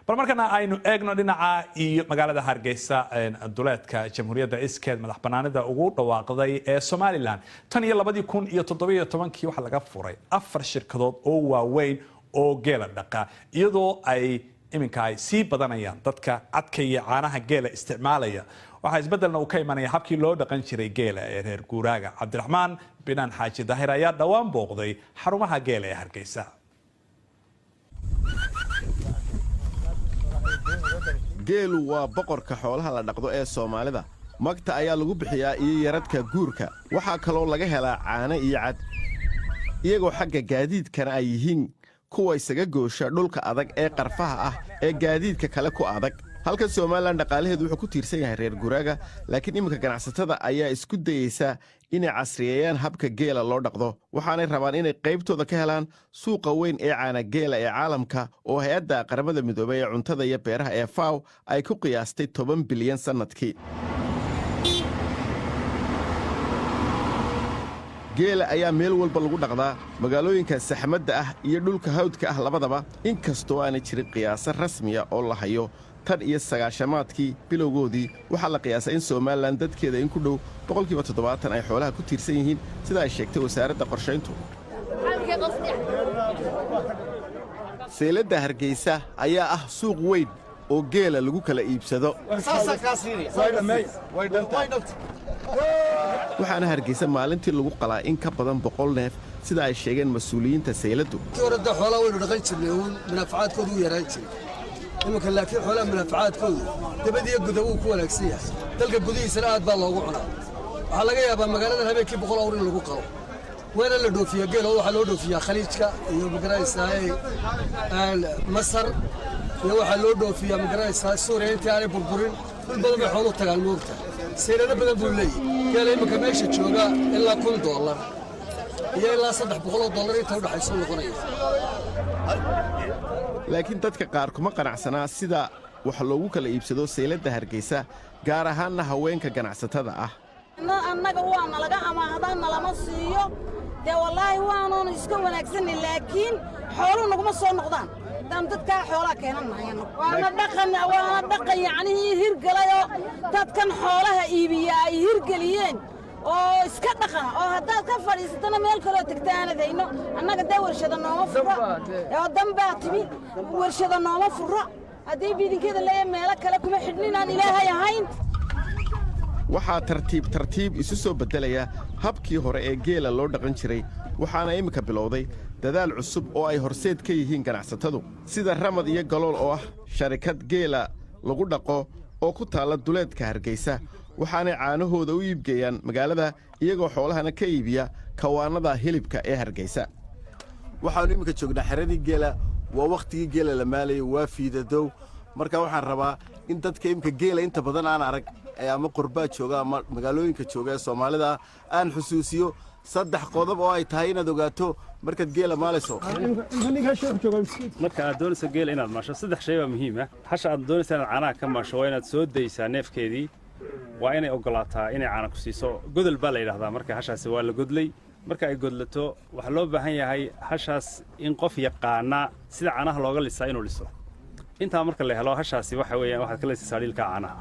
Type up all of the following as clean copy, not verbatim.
bal markana aynu eegno dhinaca iyo magaalada Hargeysa duleedka Jamhuuriyadda Iskeed madax banaanida ugu dhawaaqday ee Somaliland tan iyo 2017 waxa laga furay 4 shirkadood oo waaweyn oo geela dhaqa iyadoo ay iminka ay sii badanayaan dadka cadka iyo caanaha geela isticmaalaya waxa isbedelna uu ka imanaya habkii loo dhaqan jiray geela ee reer guuraaga Cabdiraxmaan Binaan Xaaji Daahir ayaa dhawaan booqday xarumaha geela ee Hargeysa geelu waa boqorka xoolaha la dhaqdo ee Soomaalida magta ayaa lagu bixiyaa iyo yaradka guurka waxa kale oo laga helaa caano iyo cad iyagoo xagga gaadiidkana ay yihiin kuwa isaga goosha dhulka adag ee qarfaha ah ee gaadiidka kale ku adag halka Somaliland dhaqaalaheedu wuxuu ku tiirsan yahay reer guuraaga laakiin iminka ganacsatada ayaa isku dayaysa inay casriyeeyaan habka geela loo dhaqdo waxaanay rabaan inay qaybtooda ka helaan suuqa weyn ee caana geela ee caalamka oo hay'adda qaramada midoobay ee cuntada iyo beeraha ee FAO ay ku qiyaastay 10 bilyan sanadkii geela ayaa meel walba lagu dhaqdaa magaalooyinka saxmadda ah iyo dhulka hawdka ah labadaba inkastoo aanay jirin qiyaas rasmi ah oo la hayo tan iyo sagaashamaadkii bilowgoodii waxaa la qiyaasaa in Somaliland dadkeeda in ku dhow 70% ay xoolaha ku tiirsan yihiin sida ay sheegtay wasaaradda qorshayntu seeladda Hargeysa ayaa ah suuq weyn oo geela lagu kala iibsado waxaana Hargeysa maalintii lagu qalaa in ka badan 100 neef sida ay sheegeen mas'uuliyiinta seeladdu tirada xoolaha way dhaqan jirnay oo munaafacadkoodu u yaraan jiray imika laakiin xoolaha munaafacadkoodu dabadiyo gudaha ku wanaagsan yahay dalka gudihiisa aad baa loogu cunaa waxa laga yaabaa magaalada habeenkii 100 awr in lagu qalo weena la dhoofiyo geelo waxa loo dhoofiyaa khaliijka iyo magaraysaa Masar iyo waxa loo dhoofiyaa magaraysaa Suuriya intii ay burburin dad badan ay xoolo tagaan moogta seelada badan buu leeyahay geelo imika meesha jooga ilaa $1,000 iyo ilaa $300 inta u dhaxayso noqonaya laakiin dadka qaar kuma qanacsanaa sida wax loogu kala iibsado seeladda Hargeysa gaar ahaan haweenka ganacsatada ah annaga waana laga amaahdan lama siiyo de wallahi waanu iska wanaagsan laakiin xoolo naguma soo noqdaan dam dadka xoolaha keenanayaan waana dhaqan yaani hirgalayo dadkan xoolaha iibiya ay hirgaliyeen oo iska dhaqan oo haddaad ka fadhiisatana meel kale tagtaanadayno annaga da warshada nooma furo oo dambaa timi warshada nooma furo haddii bidinkeeda leeyahay meel kale kuma xidhninaan ilaahay ahayn waxaa tartiib isu soo bedelaya habkii hore ee geela loo dhaqan jiray waxaana imika bilowday dadaal cusub oo ay horseed ka yihiin ganacsatadu sida Ramad iyo Galool oo ah sharikad geela lagu dhaqo oo ku taala duleedka Hargeysa waxaanay caanahooda u iibgeeyaan magaalada iyagoo xoolahana ka iibiya kawaanada hilibka ee Hargeysa waxaanu imika joognaa xeradii geela waa waqtigii geela la maalay waa fiidadow marka waxaan rabaa in dadka imika geela inta badan aan arag ama qurbaa jooga ama magaalooyinka jooga ee Soomaalida aan xusuusiyo 3 qodob oo ay tahay inaad ogaato markaad geela maalayso marka aad doonayso geela inaad maasho 3 shay waa muhiim ah hasha aad doonayso inaad caanaha ka maasho waa inaad soo daysaa neefkeedii waa inay ogolaataa inay caana ku siiso godol baa la yiraahdaa marka hashaasi waa la godlay marka ay godlato waxa loo baahan yahay hashaas in qof yaqaana sida caanaha looga lisaa inuu liso inta marka la helo hashaasi waxa weeyaan waxa kala lisaa dhilka caanaha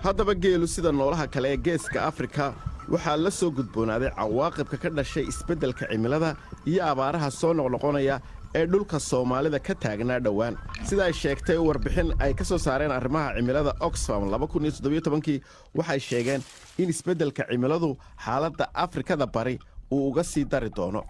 haddaba geelu sida noolaha kale ee geeska Afrika waxaa la soo gudboonaaday cawaaqibka ka dhashay isbeddelka cimilada iyo abaaraha soo noqnoqonaya ee dhulka Soomaalida ka taagnaa dhawaan sida ay sheegtay warbixin ay ka soo saareen arrimaha cimilada Oxfam 2017 waxay sheegeen in isbeddelka cimiladu xaaladda Afrikada bari uu uga sii dari doono